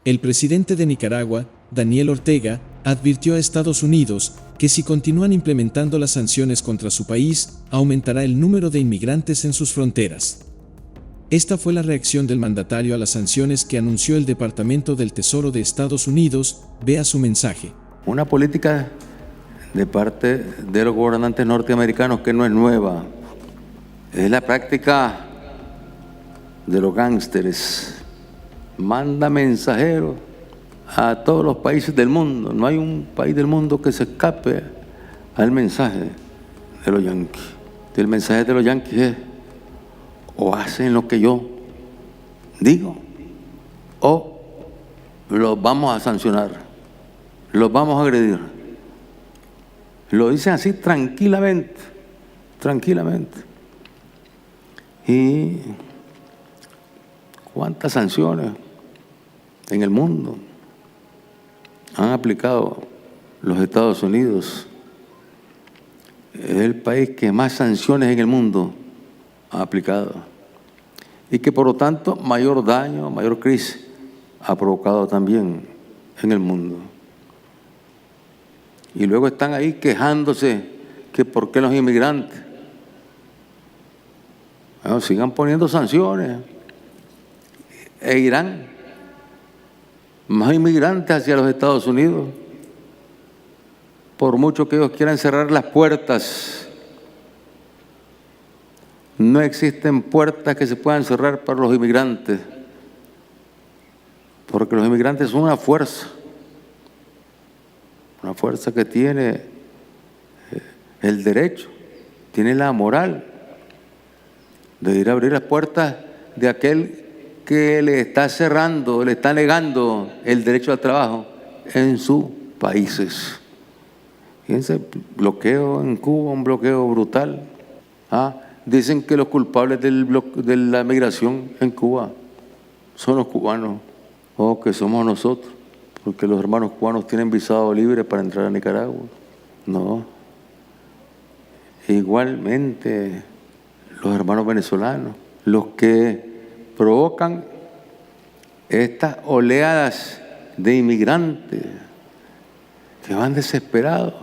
El presidente de Nicaragua, Daniel Ortega, advirtió a Estados Unidos que si continúan implementando las sanciones contra su país, aumentará el número de inmigrantes en sus fronteras. Esta fue la reacción del mandatario a las sanciones que anunció el Departamento del Tesoro de Estados Unidos. Vea su mensaje. Una política de parte de los gobernantes norteamericanos que no es nueva. Es la práctica de los gángsteres. Manda mensajeros a todos los países del mundo. No hay un país del mundo que se escape al mensaje de los yanquis. El mensaje de los yanquis es: o hacen lo que yo digo, o los vamos a sancionar, los vamos a agredir. Lo dicen así tranquilamente, tranquilamente. ¿Y cuántas sanciones en el mundo han aplicado los Estados Unidos? Es el país que más sanciones en el mundo ha aplicado y que por lo tanto mayor daño, mayor crisis ha provocado también en el mundo. Y luego están ahí quejándose que por qué los inmigrantes. Bueno, sigan poniendo sanciones e irán más inmigrantes hacia los Estados Unidos, por mucho que ellos quieran cerrar las puertas. No existen puertas que se puedan cerrar para los inmigrantes, porque los inmigrantes son una fuerza que tiene el derecho, tiene la moral de ir a abrir las puertas de aquel que le está cerrando, le está negando el derecho al trabajo en sus países. Fíjense, bloqueo en Cuba, un bloqueo brutal. Dicen que los culpables de la migración en Cuba son los cubanos, o que somos nosotros, porque los hermanos cubanos tienen visado libre para entrar a Nicaragua. No. Igualmente, los hermanos venezolanos, los que provocan estas oleadas de inmigrantes que van desesperados,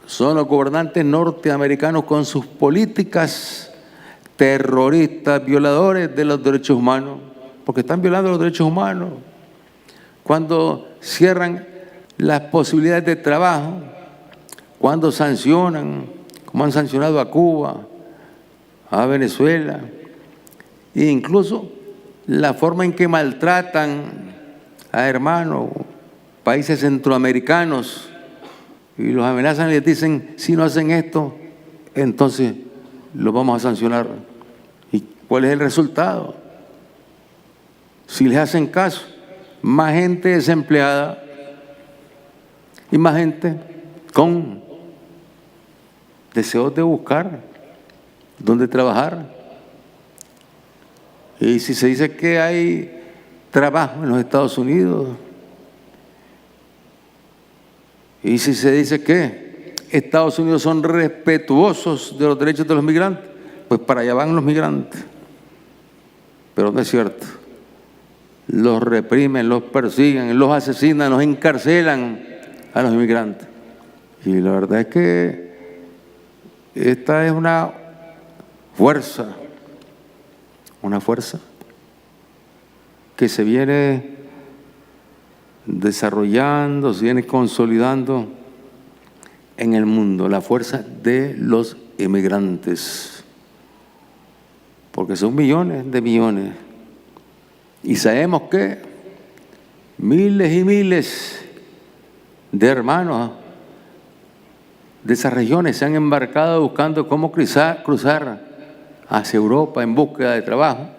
son los gobernantes norteamericanos con sus políticas terroristas, violadores de los derechos humanos, porque están violando los derechos humanos. Cuando cierran las posibilidades de trabajo, cuando sancionan, como han sancionado a Cuba, a Venezuela, e incluso la forma en que maltratan a hermanos, países centroamericanos, y los amenazan y les dicen: si no hacen esto, entonces los vamos a sancionar. ¿Y cuál es el resultado? Si les hacen caso, más gente desempleada y más gente con deseos de buscar dónde trabajar. Y si se dice que hay trabajo en los Estados Unidos, y si se dice que Estados Unidos son respetuosos de los derechos de los migrantes, pues para allá van los migrantes. Pero no es cierto. Los reprimen, los persiguen, los asesinan, los encarcelan a los inmigrantes. Y la verdad es que esta es una fuerza que se viene desarrollando, se viene consolidando en el mundo, la fuerza de los inmigrantes, porque son millones de millones, y sabemos que miles y miles de hermanos de esas regiones se han embarcado buscando cómo cruzar hacia Europa en búsqueda de trabajo,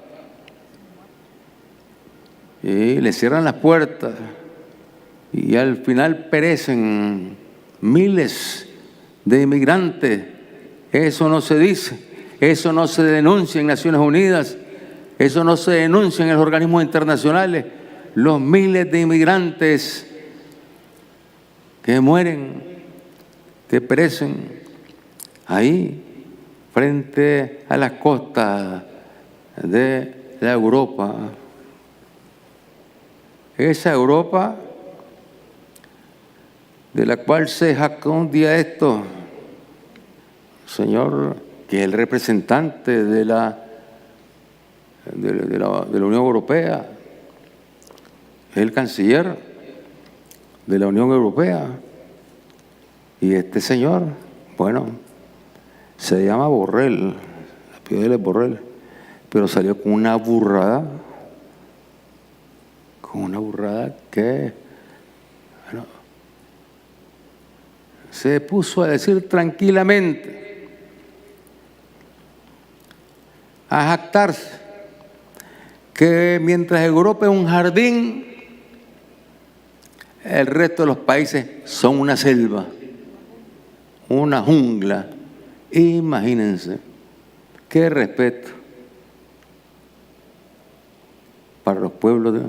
y les cierran las puertas y al final perecen miles de inmigrantes. Eso no se dice, eso no se denuncia en Naciones Unidas, eso no se denuncia en los organismos internacionales. Los miles de inmigrantes que mueren, que perecen ahí frente a las costas de la Europa. esa Europa de la cual se jactó un día esto, señor, que es el representante de la Unión Europea, es el canciller de la Unión Europea. Y este señor, bueno, se llama Borrell, la apellido de él es Borrell, pero salió con una burrada que, bueno, se puso a decir tranquilamente, a jactarse, que mientras Europa es un jardín, el resto de los países son una selva, una jungla. Imagínense, qué respeto para los pueblos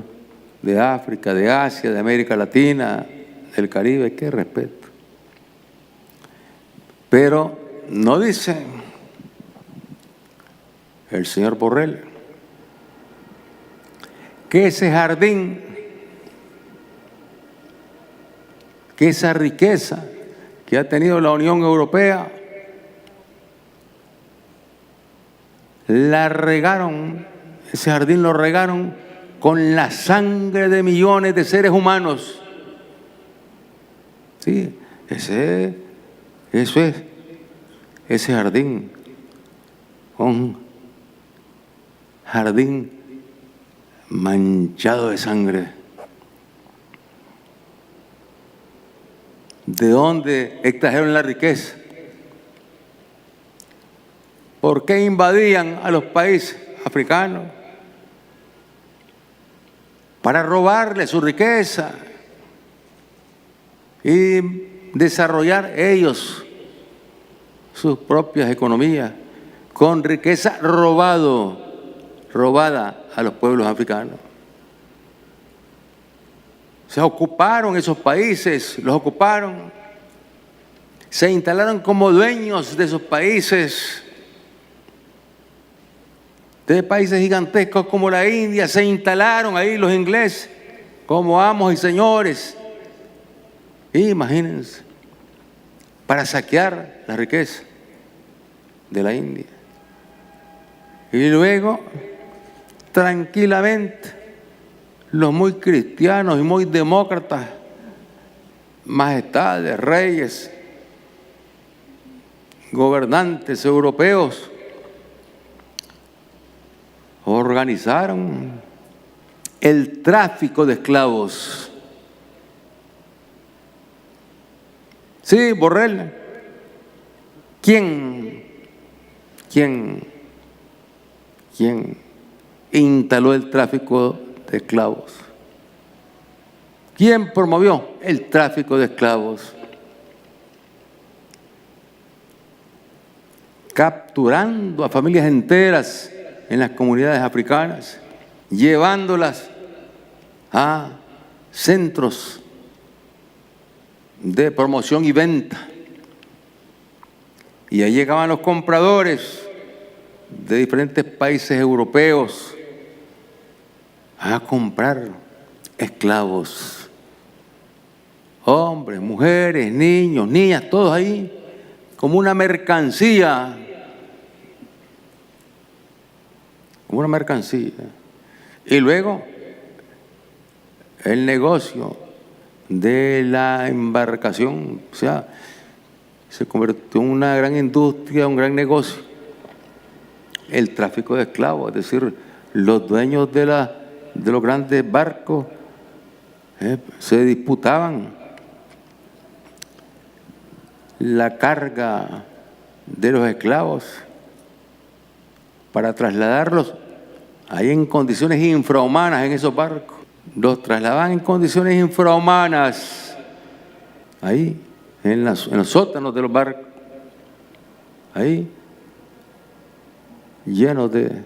de África, de Asia, de América Latina, del Caribe, qué respeto. Pero no dice el señor Borrell que ese jardín, que esa riqueza que ha tenido la Unión Europea, la regaron, ese jardín lo regaron con la sangre de millones de seres humanos. Sí, eso es, ese jardín, un jardín manchado de sangre. ¿De dónde extrajeron la riqueza? ¿Por qué invadían a los países africanos? Para robarle su riqueza y desarrollar ellos sus propias economías con riqueza robada a los pueblos africanos. Se ocuparon esos países, los ocuparon, se instalaron como dueños de esos países, de países gigantescos como la India, se instalaron ahí los ingleses como amos y señores. Imagínense, para saquear la riqueza de la India. Y luego, tranquilamente, los muy cristianos y muy demócratas, majestades, reyes, gobernantes europeos, organizaron el tráfico de esclavos. Sí, Borrell. ¿Quién instaló el tráfico de esclavos? ¿Quién promovió el tráfico de esclavos? Capturando a familias enteras en las comunidades africanas, llevándolas a centros de promoción y venta. Y ahí llegaban los compradores de diferentes países europeos a comprar esclavos. Hombres, mujeres, niños, niñas, todos ahí, como una mercancía. Como una mercancía. Y luego, el negocio de la embarcación, o sea, se convirtió en una gran industria, un gran negocio. El tráfico de esclavos, es decir, los dueños de los grandes barcos se disputaban la carga de los esclavos para trasladarlos ahí en condiciones infrahumanas en esos barcos. Los trasladaban en condiciones infrahumanas ahí en los sótanos de los barcos, ahí llenos de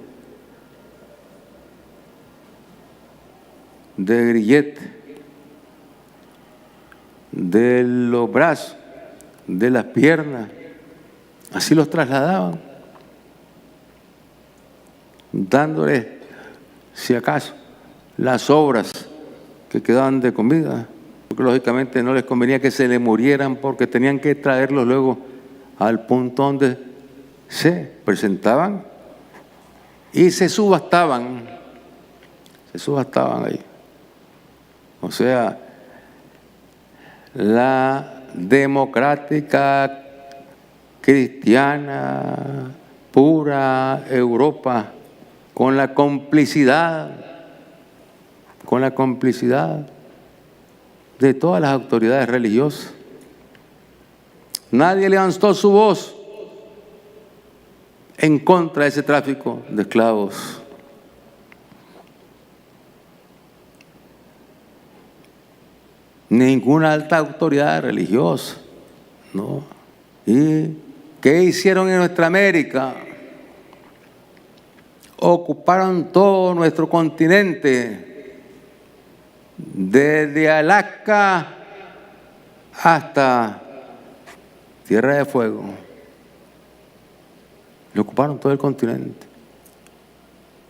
grilletes, de los brazos, de las piernas, así los trasladaban, dándoles, si acaso, las obras que quedaban de comida, porque lógicamente no les convenía que se le murieran porque tenían que traerlos luego al punto donde se presentaban y se subastaban ahí. O sea, la democrática, cristiana, pura Europa, con la complicidad de todas las autoridades religiosas. Nadie levantó su voz en contra de ese tráfico de esclavos. Ninguna alta autoridad religiosa, ¿no? ¿Y qué hicieron en nuestra América? Ocuparon todo nuestro continente, desde Alaska hasta Tierra de Fuego. Le ocuparon todo el continente.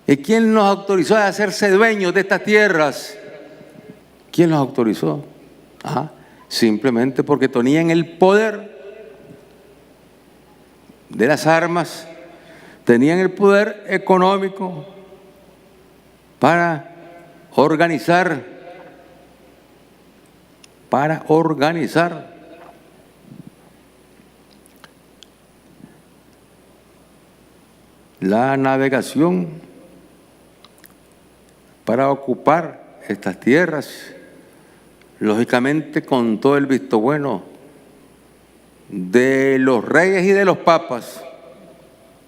¿Y quién nos autorizó a hacerse dueños de estas tierras? ¿Quién los autorizó? Simplemente porque tenían el poder de las armas, tenían el poder económico para organizar la navegación, para ocupar estas tierras, lógicamente con todo el visto bueno de los reyes y de los papas.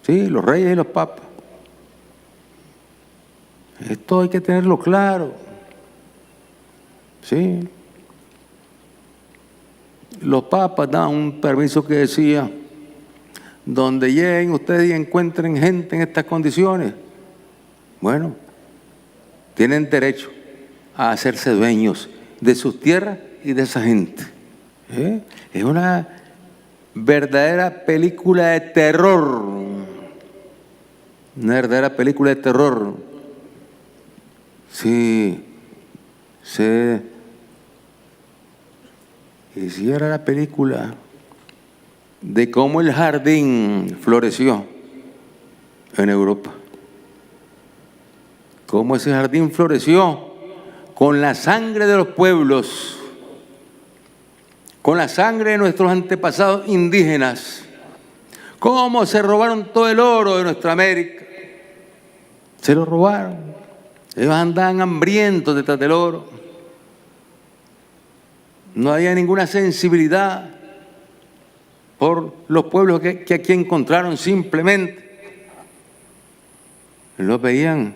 Sí, los reyes y los papas. Esto hay que tenerlo claro. Sí. Los papas daban un permiso que decía: donde lleguen ustedes y encuentren gente en estas condiciones, bueno, tienen derecho a hacerse dueños de sus tierras y de esa gente. Es una verdadera película de terror. Una verdadera película de terror. Si se hiciera la película de cómo el jardín floreció en Europa, cómo ese jardín floreció con la sangre de los pueblos, con la sangre de nuestros antepasados indígenas, cómo se robaron todo el oro de nuestra América, se lo robaron, ellos andaban hambrientos detrás del oro, no había ninguna sensibilidad por los pueblos que aquí encontraron, simplemente los veían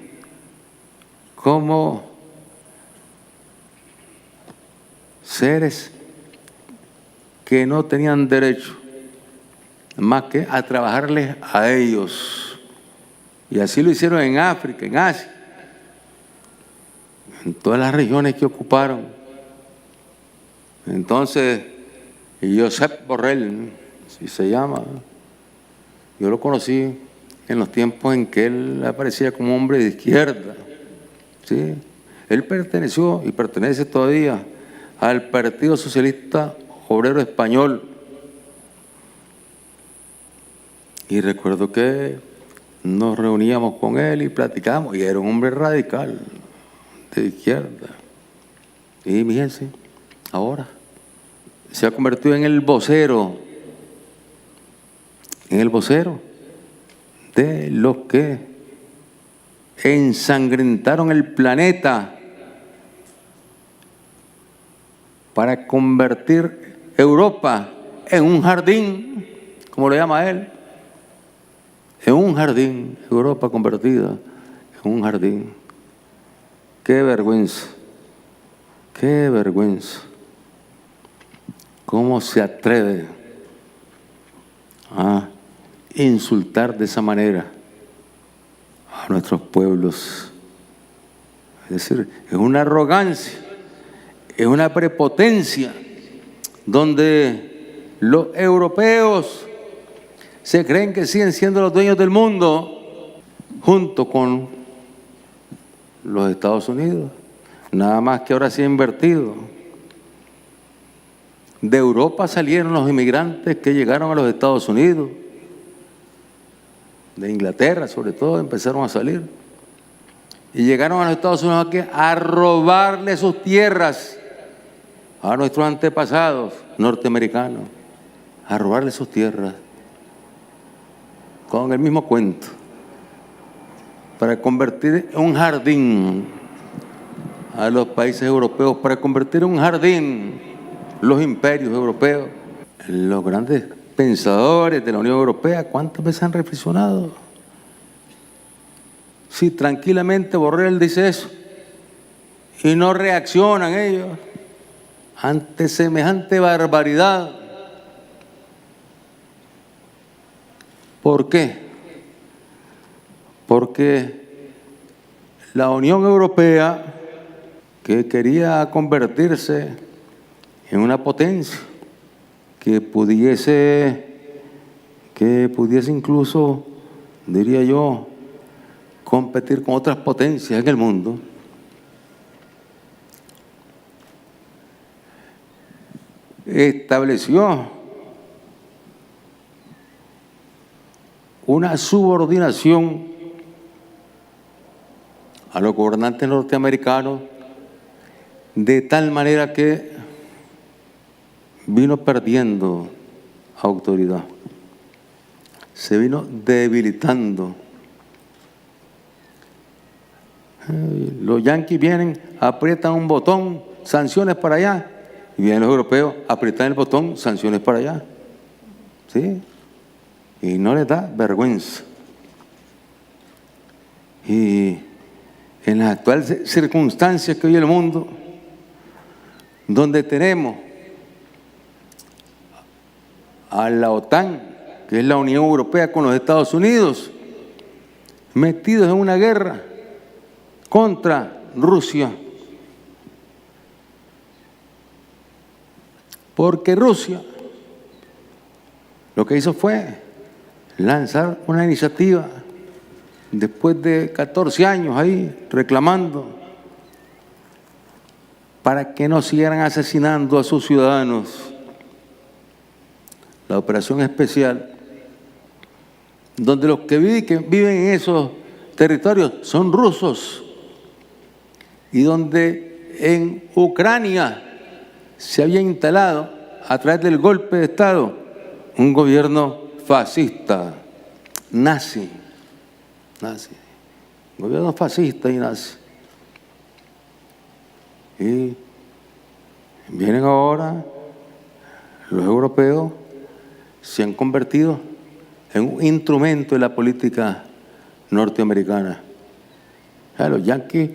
como seres que no tenían derecho más que a trabajarles a ellos. Y así lo hicieron en África, en Asia, en todas las regiones que ocuparon. Entonces, Josep Borrell, así se llama, yo lo conocí en los tiempos en que él aparecía como hombre de izquierda. ¿Sí? Él perteneció y pertenece todavía al Partido Socialista Obrero Español. Y recuerdo que nos reuníamos con él y platicábamos, y era un hombre radical, de izquierda. Y fíjense, ahora se ha convertido en el vocero de los que ensangrentaron el planeta para convertir Europa en un jardín, como lo llama él, en un jardín, Europa convertida en un jardín. ¡Qué vergüenza! ¡Qué vergüenza! ¿Cómo se atreve a insultar de esa manera a nuestros pueblos? Es decir, es una arrogancia, es una prepotencia, donde los europeos se creen que siguen siendo los dueños del mundo junto con los Estados Unidos. Nada más que ahora se ha invertido. De Europa salieron los inmigrantes que llegaron a los Estados Unidos. De Inglaterra, sobre todo, empezaron a salir. Y llegaron a los Estados Unidos a robarle sus tierras a nuestros antepasados norteamericanos. A robarle sus tierras. Con el mismo cuento. Para convertir en un jardín a los países europeos, para convertir en un jardín los imperios europeos. Los grandes pensadores de la Unión Europea, ¿cuántas veces han reflexionado? Si tranquilamente Borrell dice eso y no reaccionan ellos ante semejante barbaridad. ¿Por qué? Porque la Unión Europea, que quería convertirse en una potencia, que pudiese incluso, diría yo, competir con otras potencias en el mundo, estableció una subordinación a los gobernantes norteamericanos de tal manera que vino perdiendo autoridad, se vino debilitando. Los yanquis vienen, aprietan un botón, sanciones para allá, y vienen los europeos, aprietan el botón, sanciones para allá. ¿Sí? Y no les da vergüenza. Y en las actuales circunstancias que hoy el mundo, donde tenemos a la OTAN, que es la Unión Europea con los Estados Unidos, metidos en una guerra contra Rusia. Porque Rusia lo que hizo fue lanzar una iniciativa después de 14 años ahí reclamando para que no siguieran asesinando a sus ciudadanos. La operación especial, donde los que viven en esos territorios son rusos y donde en Ucrania se había instalado a través del golpe de Estado un gobierno fascista, nazi, gobierno fascista y nazi. Y vienen ahora los europeos, se han convertido en un instrumento de la política norteamericana. Los yanquis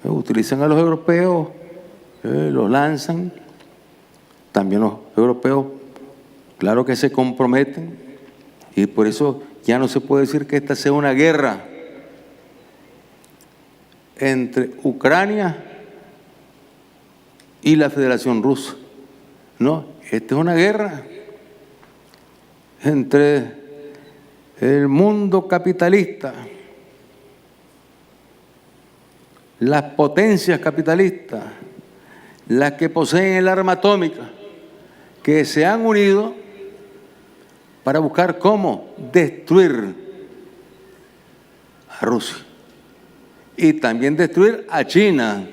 utilizan a los europeos, los lanzan. También los europeos, claro que se comprometen, y por eso ya no se puede decir que esta sea una guerra entre Ucrania y la Federación Rusa. No, esta es una guerra entre el mundo capitalista, las potencias capitalistas, las que poseen el arma atómica, que se han unido para buscar cómo destruir a Rusia y también destruir a China.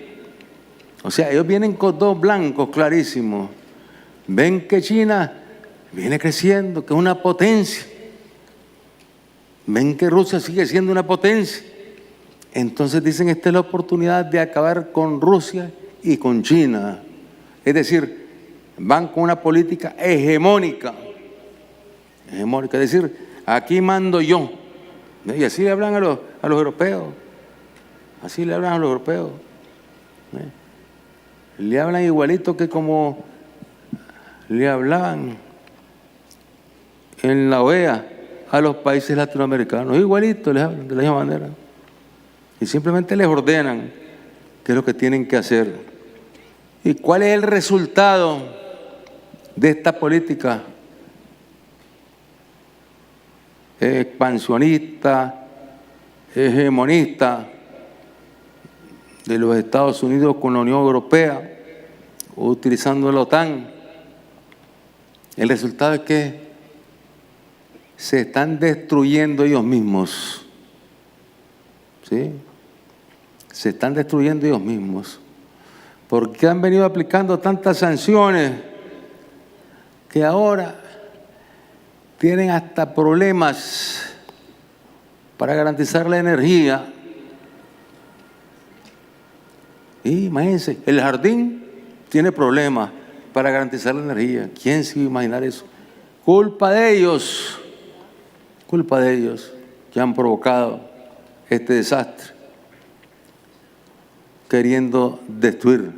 O sea, ellos vienen con dos blancos clarísimos. Ven que China viene creciendo, que es una potencia. Ven que Rusia sigue siendo una potencia. Entonces dicen, esta es la oportunidad de acabar con Rusia y con China. Es decir, van con una política hegemónica. Es decir, aquí mando yo. Y así le hablan a los europeos. Así le hablan a los europeos. Le hablan igualito que como le hablaban en la OEA a los países latinoamericanos. Igualito les hablan de la misma manera. Y simplemente les ordenan qué es lo que tienen que hacer. ¿Y cuál es el resultado de esta política expansionista, hegemonista de los Estados Unidos con la Unión Europea, utilizando la OTAN. El resultado es que se están destruyendo ellos mismos. ¿Sí? Se están destruyendo ellos mismos. Porque han venido aplicando tantas sanciones que ahora tienen hasta problemas para garantizar la energía. Y imagínense, el jardín tiene problemas para garantizar la energía. ¿Quién se iba a imaginar eso? Culpa de ellos que han provocado este desastre, queriendo destruir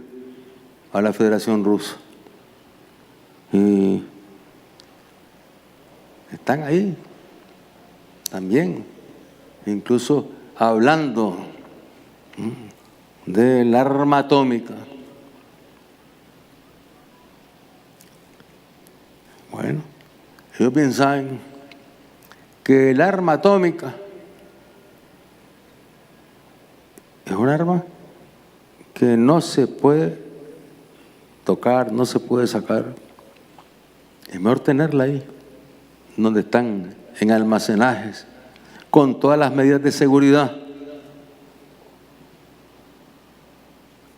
a la Federación Rusa. Y están ahí también, incluso hablando del arma atómica. Bueno, ellos piensan que el arma atómica es un arma que no se puede tocar, no se puede sacar. Es mejor tenerla ahí, donde están, en almacenajes, con todas las medidas de seguridad.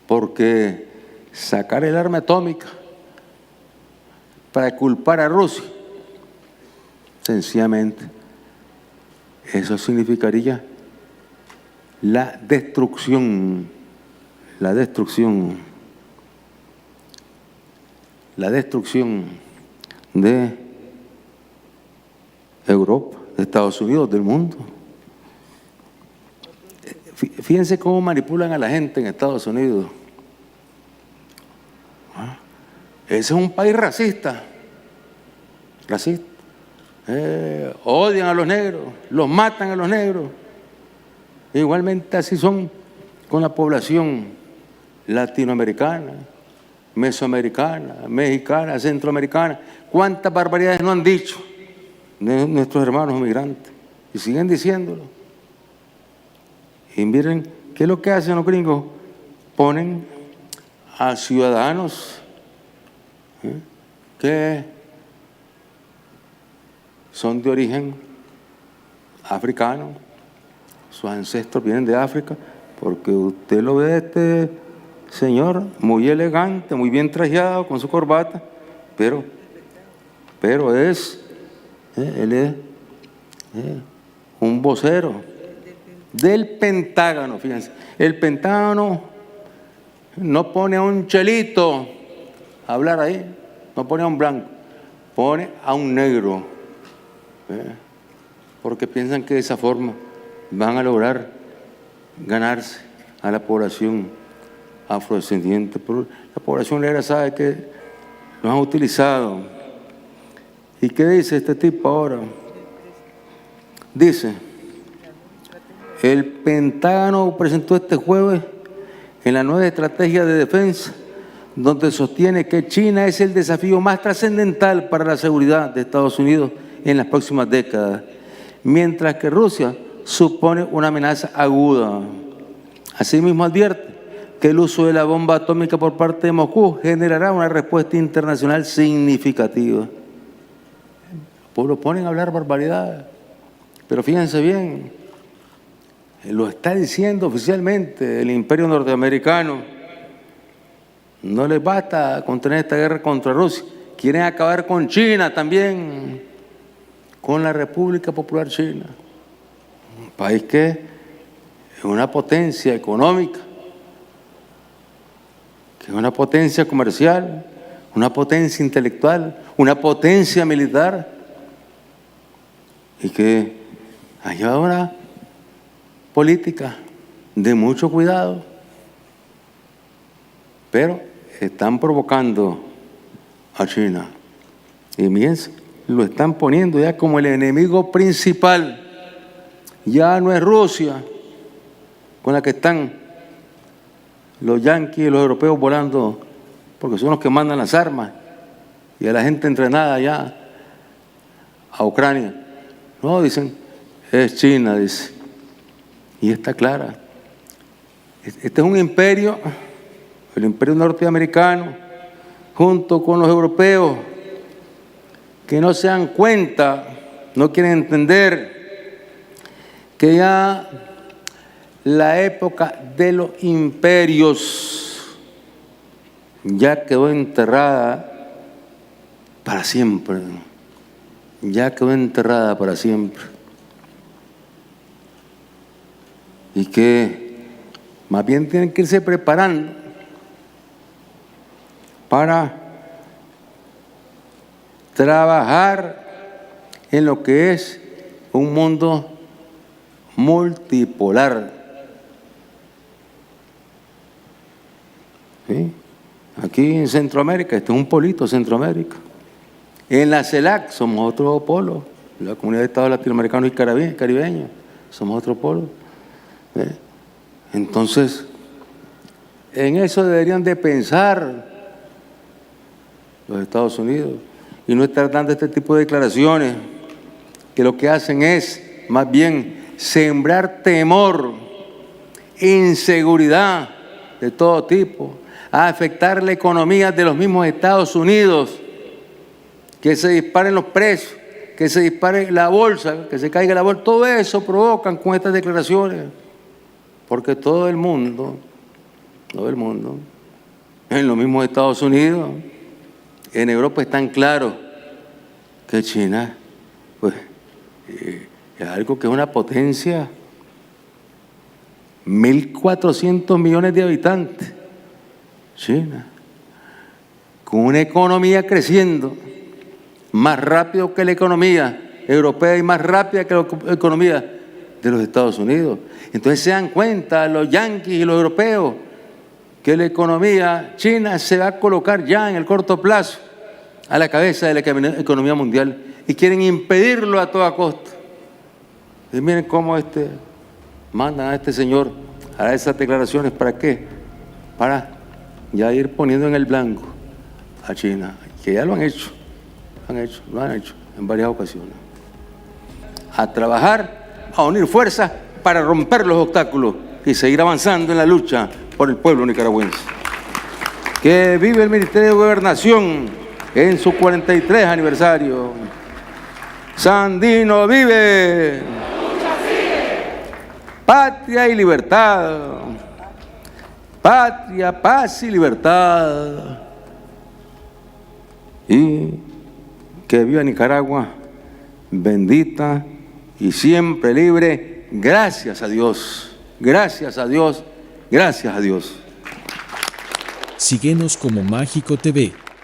Porque sacar el arma atómica para culpar a Rusia, sencillamente, eso significaría la destrucción de Europa, de Estados Unidos, del mundo. Fíjense cómo manipulan a la gente en Estados Unidos. Ese es un país racista. Odian a los negros, los matan a los negros. Igualmente así son con la población latinoamericana, mesoamericana, mexicana, centroamericana. ¿Cuántas barbaridades no han dicho de nuestros hermanos migrantes? Y siguen diciéndolo. Y miren, ¿qué es lo que hacen los gringos? Ponen a ciudadanos que son de origen africano, sus ancestros vienen de África, porque usted lo ve este señor muy elegante, muy bien trajeado, con su corbata, pero él es un vocero del Pentágono. Fíjense, el Pentágono no pone a un chelito a hablar ahí, no pone a un blanco, pone a un negro, porque piensan que de esa forma van a lograr ganarse a la población afrodescendiente. Pero la población negra sabe que los han utilizado. ¿Y qué dice este tipo ahora? Dice: el Pentágono presentó este jueves en la nueva estrategia de defensa, donde sostiene que China es el desafío más trascendental para la seguridad de Estados Unidos en las próximas décadas, mientras que Rusia supone una amenaza aguda. Asimismo advierte que el uso de la bomba atómica por parte de Moscú generará una respuesta internacional significativa. Pues lo ponen a hablar barbaridades, pero fíjense bien, lo está diciendo oficialmente el imperio norteamericano. No les basta con tener esta guerra contra Rusia, quieren acabar con China también, con la República Popular China, un país que es una potencia económica, que es una potencia comercial, una potencia intelectual, una potencia militar, y que ha llevado una política de mucho cuidado, pero están provocando a China. Y fíjense, lo están poniendo ya como el enemigo principal. Ya no es Rusia con la que están los yanquis y los europeos volando, porque son los que mandan las armas y a la gente entrenada allá a Ucrania. No, dicen, es China, dice. Y está clara. Este es un imperio, el imperio norteamericano, junto con los europeos, que no se dan cuenta, no quieren entender que ya la época de los imperios ya quedó enterrada para siempre. Ya quedó enterrada para siempre. Y que más bien tienen que irse preparando para trabajar en lo que es un mundo multipolar. ¿Sí? Aquí en Centroamérica, este es un polito, Centroamérica. En la CELAC somos otro polo, la Comunidad de Estados Latinoamericanos y Caribeños, somos otro polo. Entonces, en eso deberían de pensar los Estados Unidos y no estar dando este tipo de declaraciones que lo que hacen es más bien sembrar temor, inseguridad de todo tipo, a afectar la economía de los mismos Estados Unidos, que se disparen los precios, que se dispare la bolsa, que se caiga la bolsa, todo eso provocan con estas declaraciones, porque todo el mundo, en los mismos Estados Unidos, en Europa están claros que China, pues, es algo que es una potencia, 1.400 millones de habitantes, China, con una economía creciendo más rápido que la economía europea y más rápida que la economía de los Estados Unidos. Entonces se dan cuenta los yanquis y los europeos que la economía china se va a colocar ya en el corto plazo a la cabeza de la economía mundial y quieren impedirlo a toda costa. Y miren cómo mandan a este señor a esas declaraciones. ¿Para qué? Para ya ir poniendo en el blanco a China, que ya lo han hecho en varias ocasiones. A trabajar, a unir fuerzas para romper los obstáculos y seguir avanzando en la lucha por el pueblo nicaragüense. Que vive el Ministerio de Gobernación en su 43 aniversario. Sandino vive. Patria y libertad. Patria, paz y libertad. Y que viva Nicaragua, bendita y siempre libre. Gracias a Dios, gracias a Dios, gracias a Dios. Síguenos como Mágico TV.